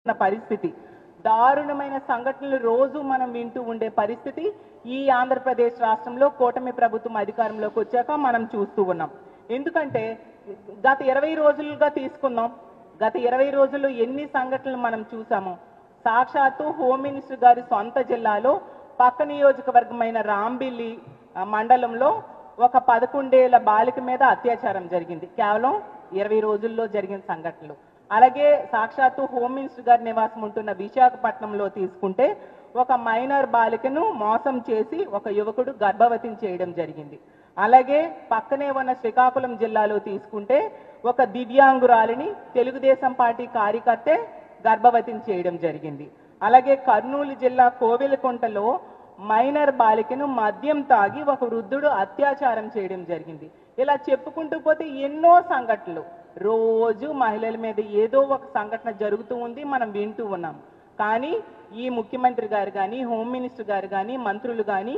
పరిస్థితి, దారుణమైన సంఘటనలు రోజు మనం వింటూ ఉండే పరిస్థితి ఈ ఆంధ్రప్రదేశ్ రాష్ట్రంలో కూటమి ప్రభుత్వం అధికారంలోకి వచ్చాక మనం చూస్తూ ఉన్నాం. ఎందుకంటే గత 20 రోజులుగా తీసుకుందాం, గత 20 రోజుల్లో ఎన్ని సంఘటనలు మనం చూసామో. సాక్షాత్తు హోమ్ మినిస్టర్ గారి సొంత జిల్లాలో పక్క నియోజకవర్గమైన రాంబిల్లి మండలంలో ఒక 11 ఏళ్ల బాలిక మీద అత్యాచారం జరిగింది, కేవలం 20 రోజుల్లో జరిగిన సంఘటనలు. అలాగే సాక్షాత్తు హోమ్ మినిస్టర్ గారి నివాసం ఉంటున్న విశాఖపట్నంలో తీసుకుంటే ఒక మైనర్ బాలికను మోసం చేసి ఒక యువకుడు గర్భవతిని చేయడం జరిగింది. అలాగే పక్కనే ఉన్న శ్రీకాకుళం జిల్లాలో తీసుకుంటే ఒక దివ్యాంగురాలిని తెలుగుదేశం పార్టీ కార్యకర్తే గర్భవతిని చేయడం జరిగింది. అలాగే కర్నూలు జిల్లా కోవెలకుంటలో మైనర్ బాలికను మద్యం తాగి ఒక వృద్ధుడు అత్యాచారం చేయడం జరిగింది. ఇలా చెప్పుకుంటూ పోతే ఎన్నో సంఘటనలు, రోజు మహిళల మీద ఏదో ఒక సంఘటన జరుగుతూ ఉంది, మనం వింటూ ఉన్నాం. కానీ ఈ ముఖ్యమంత్రి గారు కానీ, హోమ్ మినిస్టర్ గారు కానీ, మంత్రులు కానీ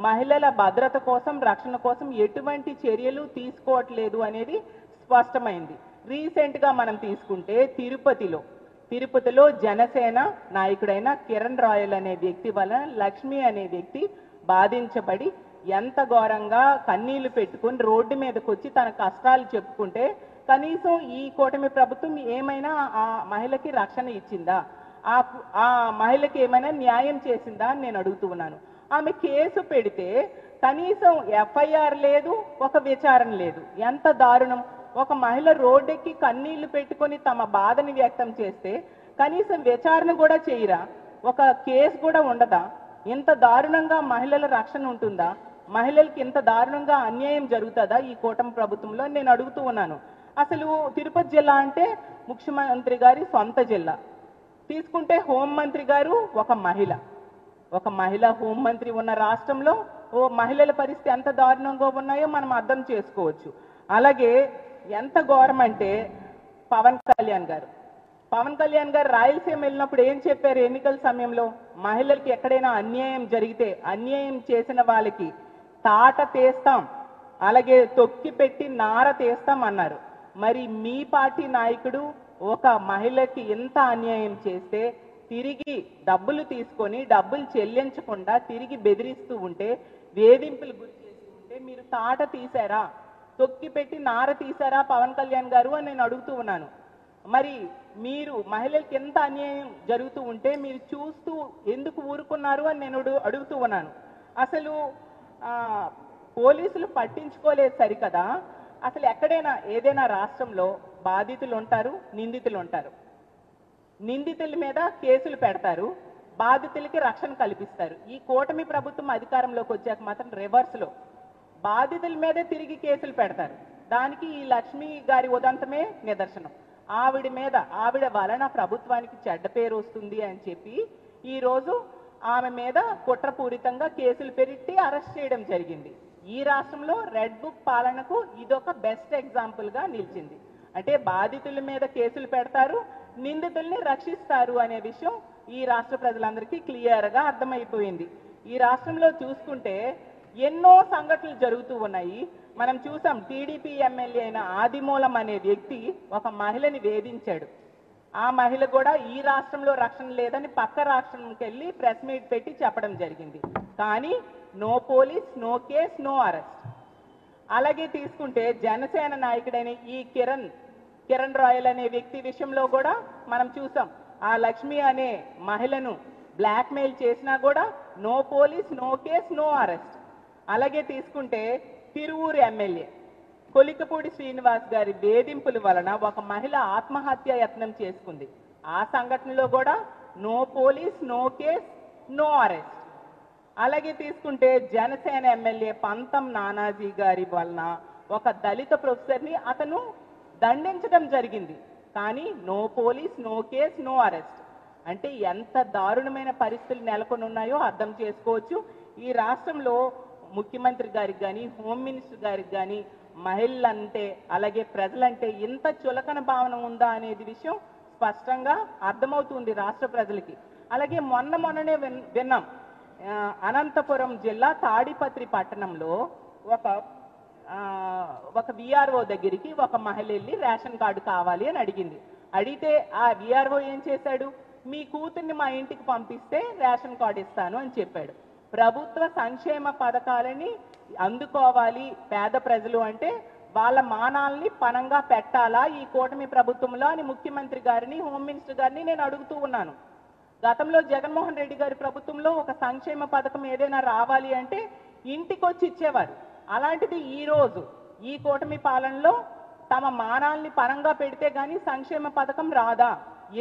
మహిళల భద్రత కోసం, రక్షణ కోసం ఎటువంటి చర్యలు తీసుకోవట్లేదు అనేది స్పష్టమైంది. రీసెంట్గా మనం తీసుకుంటే తిరుపతిలో జనసేన నాయకుడైన కిరణ్ రాయల్ అనే వ్యక్తి వలన లక్ష్మి అనే వ్యక్తి బాధించబడి ఎంత ఘోరంగా కన్నీళ్లు పెట్టుకుని రోడ్డు మీదకి వచ్చి తన కష్టాలు చెప్పుకుంటే కనీసం ఈ కూటమి ప్రభుత్వం ఏమైనా ఆ మహిళకి రక్షణ ఇచ్చిందా, ఆ మహిళకి ఏమైనా న్యాయం చేసిందా అని నేను అడుగుతూ ఉన్నాను. ఆమె కేసు పెడితే కనీసం ఎఫ్ఐఆర్ లేదు, ఒక విచారణ లేదు. ఎంత దారుణం! ఒక మహిళ రోడ్డెక్కి కన్నీళ్లు పెట్టుకొని తమ బాధని వ్యక్తం చేస్తే కనీసం విచారణ కూడా చేయరా, ఒక కేసు కూడా ఉండదా? ఇంత దారుణంగా మహిళల రక్షణ ఉంటుందా? మహిళలకి ఇంత దారుణంగా అన్యాయం జరుగుతుందా ఈ కూటమి ప్రభుత్వంలో నేను అడుగుతూ ఉన్నాను. అసలు తిరుపతి జిల్లా అంటే ముఖ్యమంత్రి గారి సొంత జిల్లా. తీసుకుంటే హోంమంత్రి గారు ఒక మహిళ హోంమంత్రి ఉన్న రాష్ట్రంలో మహిళల పరిస్థితి ఎంత దారుణంగా ఉన్నాయో మనం అర్థం చేసుకోవచ్చు. అలాగే ఎంత ఘోరం అంటే పవన్ కళ్యాణ్ గారు రాయలసీమ వెళ్ళినప్పుడు ఏం చెప్పారు? ఎన్నికల సమయంలో మహిళలకి ఎక్కడైనా అన్యాయం జరిగితే అన్యాయం చేసిన వాళ్ళకి తాట తీస్తాం, అలాగే తొక్కి పెట్టి నార తీస్తాం అన్నారు. మరి మీ పార్టీ నాయకుడు ఒక మహిళకి ఎంత అన్యాయం చేస్తే తిరిగి డబ్బులు తీసుకొని డబ్బులు చెల్లించకుండా తిరిగి బెదిరిస్తూ ఉంటే, వేధింపులు గురి చేస్తూ ఉంటే మీరు తాట తీశారా, తొక్కి పెట్టి నార తీశారా పవన్ కళ్యాణ్ గారు అని నేను అడుగుతూ ఉన్నాను. మరి మీరు మహిళలకి ఎంత అన్యాయం జరుగుతూ ఉంటే మీరు చూస్తూ ఎందుకు ఊరుకున్నారు అని నేను అడుగుతూ ఉన్నాను. అసలు పోలీసులు పట్టించుకోలేదు సరికదా? అసలు ఎక్కడైనా ఏదైనా రాష్ట్రంలో బాధితులు ఉంటారు, నిందితులు ఉంటారు. నిందితుల మీద కేసులు పెడతారు, బాధితులకి రక్షణ కల్పిస్తారు. ఈ కూటమి ప్రభుత్వం అధికారంలోకి వచ్చాక మాత్రం రివర్స్లో బాధితుల మీదే తిరిగి కేసులు పెడతారు. దానికి ఈ లక్ష్మి గారి ఉదంతమే నిదర్శనం. ఆవిడ వలన ప్రభుత్వానికి చెడ్డ పేరు వస్తుంది అని చెప్పి ఈరోజు ఆమె మీద కుట్రపూరితంగా కేసులు పెట్టి అరెస్ట్ చేయడం జరిగింది. ఈ రాష్ట్రంలో రెడ్ బుక్ పాలనకు ఇదొక బెస్ట్ ఎగ్జాంపుల్గా నిలిచింది. అంటే బాధితుల మీద కేసులు పెడతారు, నిందితుల్ని రక్షిస్తారు అనే విషయం ఈ రాష్ట్ర ప్రజలందరికీ క్లియర్గా అర్థమైపోయింది. ఈ రాష్ట్రంలో చూసుకుంటే ఎన్నో సంఘటనలు జరుగుతూ ఉన్నాయి. మనం చూసాం, టీడీపీ ఎమ్మెల్యే అయిన ఆదిమూలం అనే వ్యక్తి ఒక మహిళని వేధించాడు. ఆ మహిళ కూడా ఈ రాష్ట్రంలో రక్షణ లేదని పక్క రాష్ట్రంకి వెళ్ళి ప్రెస్ మీట్ పెట్టి చెప్పడం జరిగింది. కానీ no police, no case, no arrest. అలాగే తీసుకుంటే జనసేన నాయకుడైన ఈ కిరణ్ రాయల్ అనే వ్యక్తి విషయంలో కూడా మనం చూసాం, ఆ లక్ష్మి అనే మహిళను బ్లాక్మెయిల్ చేసినా కూడా no police, no case, no arrest. అలాగే తీసుకుంటే తిరువూరు ఎమ్మెల్యే కొలికపూడి శ్రీనివాస్ గారి వేధింపుల వలన ఒక మహిళ ఆత్మహత్య యత్నం చేసుకుంది. ఆ సంఘటనలో కూడా no police, no case, no arrest. అలాగే తీసుకుంటే జనసేన ఎమ్మెల్యే పంతం నానాజీ గారి వలన ఒక దళిత ప్రొఫెసర్ని అతను దండించడం జరిగింది. కానీ no police, no case, no arrest. అంటే ఎంత దారుణమైన పరిస్థితులు నెలకొని ఉన్నాయో అర్థం చేసుకోవచ్చు. ఈ రాష్ట్రంలో ముఖ్యమంత్రి గారికి కానీ, హోమ్ మినిస్టర్ గారికి కానీ మహిళలంటే అలాగే ప్రజలంటే ఇంత చులకన భావన ఉందా అనేది విషయం స్పష్టంగా అర్థమవుతుంది రాష్ట్ర ప్రజలకి. అలాగే మొన్ననే విన్నాం, అనంతపురం జిల్లా తాడిపత్రి పట్టణంలో ఒక విఆర్ఓ దగ్గరికి ఒక మహిళ వెళ్ళి రేషన్ కార్డు కావాలి అని అడిగింది. అడిగితే ఆ విఆర్ఓ ఏం చేశాడు? మీ కూతుర్ని మా ఇంటికి పంపిస్తే రేషన్ కార్డు ఇస్తాను అని చెప్పాడు. ప్రభుత్వ సంక్షేమ పథకాలని అందుకోవాలి పేద ప్రజలు అంటే వాళ్ళ మానాల్ని పనంగా పెట్టాలా ఈ కూటమి ప్రభుత్వంలో అని ముఖ్యమంత్రి గారిని, హోమ్ మినిస్టర్ గారిని నేను అడుగుతూ ఉన్నాను. గతంలో జగన్మోహన్ రెడ్డి గారి ప్రభుత్వంలో ఒక సంక్షేమ పథకం ఏదైనా రావాలి అంటే ఇంటికి వచ్చి ఇచ్చేవారు. అలాంటిది ఈ రోజు ఈ కూటమి పాలనలో తమ మానాల్ని పనంగా పెడితే గానీ సంక్షేమ పథకం రాదా?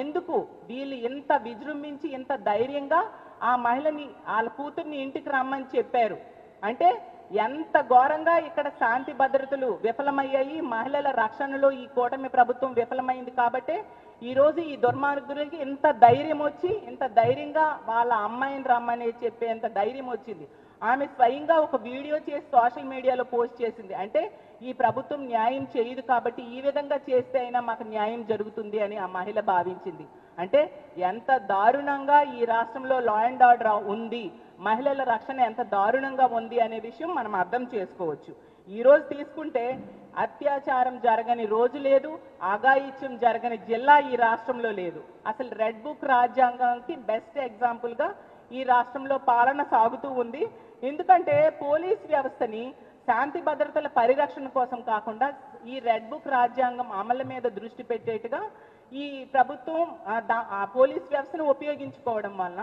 ఎందుకు వీళ్ళు ఇంత విజృంభించి ఇంత ధైర్యంగా ఆ మహిళని వాళ్ళ కూతుర్ని ఇంటికి రమ్మని చెప్పారు అంటే ఎంత ఘోరంగా ఇక్కడ శాంతి భద్రతలు విఫలమయ్యాయి, మహిళల రక్షణలో ఈ కూటమి ప్రభుత్వం విఫలమైంది. కాబట్టి ఈ రోజు ఈ దుర్మార్గులకి ఇంత ధైర్యం వచ్చి ఇంత ధైర్యంగా వాళ్ళ అమ్మాయిని రమ్మని చెప్పేంత ధైర్యం వచ్చింది. ఆమె స్వయంగా ఒక వీడియో చేసి సోషల్ మీడియాలో పోస్ట్ చేసింది. అంటే ఈ ప్రభుత్వం న్యాయం చేయదు కాబట్టి ఈ విధంగా చేస్తే అయినా మాకు న్యాయం జరుగుతుంది అని ఆ మహిళ భావించింది. అంటే ఎంత దారుణంగా ఈ రాష్ట్రంలో లా అండ్ ఆర్డర్ ఉంది, మహిళల రక్షణ ఎంత దారుణంగా ఉంది అనే విషయం మనం అర్థం చేసుకోవచ్చు. ఈ రోజు తీసుకుంటే అత్యాచారం జరగని రోజు లేదు, అఘాయిత్యం జరగని జిల్లా ఈ రాష్ట్రంలో లేదు. అసలు రెడ్ బుక్ రాజ్యాంగానికి బెస్ట్ ఎగ్జాంపుల్గా ఈ రాష్ట్రంలో పాలన సాగుతూ ఉంది. ఎందుకంటే పోలీస్ వ్యవస్థని శాంతి భద్రతల పరిరక్షణ కోసం కాకుండా ఈ రెడ్ బుక్ రాజ్యాంగం అమలు మీద దృష్టి పెట్టేట్టుగా ఈ ప్రభుత్వం ఆ పోలీస్ వ్యవస్థను ఉపయోగించుకోవడం వలన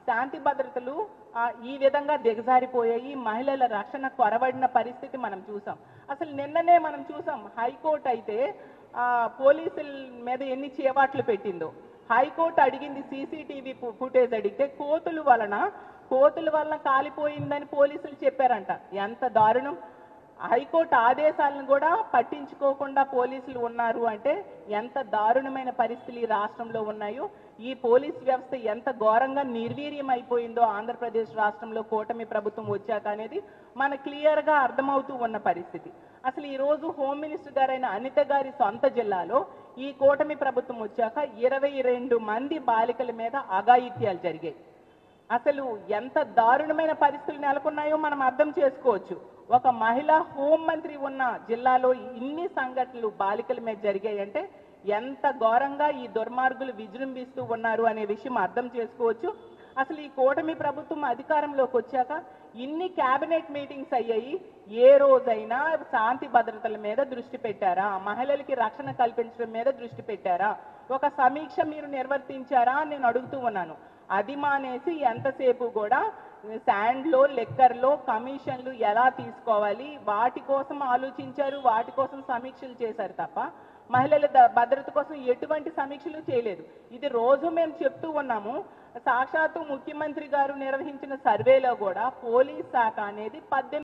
శాంతి భద్రతలు ఈ విధంగా దిగజారిపోయాయి. మహిళల రక్షణ కొరవడిన పరిస్థితి మనం చూసాం. అసలు నిన్ననే మనం చూసాం హైకోర్టు అయితే పోలీసుల మీద ఎన్ని చేవాట్లు పెట్టిందో. హైకోర్టు అడిగింది సీసీటీవీ ఫుటేజ్ అడిగితే కోతుల వలన కాలిపోయిందని పోలీసులు చెప్పారంట. ఎంత దారుణం! హైకోర్టు ఆదేశాలను కూడా పట్టించుకోకుండా పోలీసులు ఉన్నారు అంటే ఎంత దారుణమైన పరిస్థితులు ఈ రాష్ట్రంలో ఉన్నాయో, ఈ పోలీస్ వ్యవస్థ ఎంత ఘోరంగా నిర్వీర్యం అయిపోయిందో ఆంధ్రప్రదేశ్ రాష్ట్రంలో కూటమి ప్రభుత్వం వచ్చాక అనేది మనకు క్లియర్గా అర్థమవుతూ ఉన్న పరిస్థితి. అసలు ఈ రోజు హోమ్ మినిస్టర్ గారైన అనిత గారి సొంత జిల్లాలో ఈ కూటమి ప్రభుత్వం వచ్చాక 22 మంది బాలికల మీద అఘాయిత్యాలు జరిగాయి. అసలు ఎంత దారుణమైన పరిస్థితులు నెలకొన్నాయో మనం అర్థం చేసుకోవచ్చు. ఒక మహిళా హోంమంత్రి ఉన్న జిల్లాలో ఇన్ని సంఘటనలు బాలికల మీద జరిగాయంటే ఎంత ఘోరంగా ఈ దుర్మార్గులు విజృంభిస్తూ ఉన్నారు అనే విషయం అర్థం చేసుకోవచ్చు. అసలు ఈ కూటమి ప్రభుత్వం అధికారంలోకి వచ్చాక ఇన్ని కేబినెట్ మీటింగ్స్ అయ్యాయి, ఏ రోజైనా శాంతి భద్రతల మీద దృష్టి పెట్టారా? మహిళలకి రక్షణ కల్పించడం మీద దృష్టి పెట్టారా? ఒక సమీక్ష మీరు నిర్వర్తించారా అని నేను అడుగుతూ ఉన్నాను. అది మానేసి ఎంతసేపు కూడా శాండ్లో లెక్కర్లో కమిషన్లు ఎలా తీసుకోవాలి వాటి కోసం ఆలోచించారు, వాటి కోసం సమీక్షలు చేశారు తప్ప మహిళల భద్రత కోసం ఎటువంటి సమీక్షలు చేయలేదు. ఇది రోజు మేము చెప్తూ ఉన్నాము. సాక్షాత్తు ముఖ్యమంత్రి గారు నిర్వహించిన సర్వేలో కూడా పోలీస్ శాఖ అనేది 18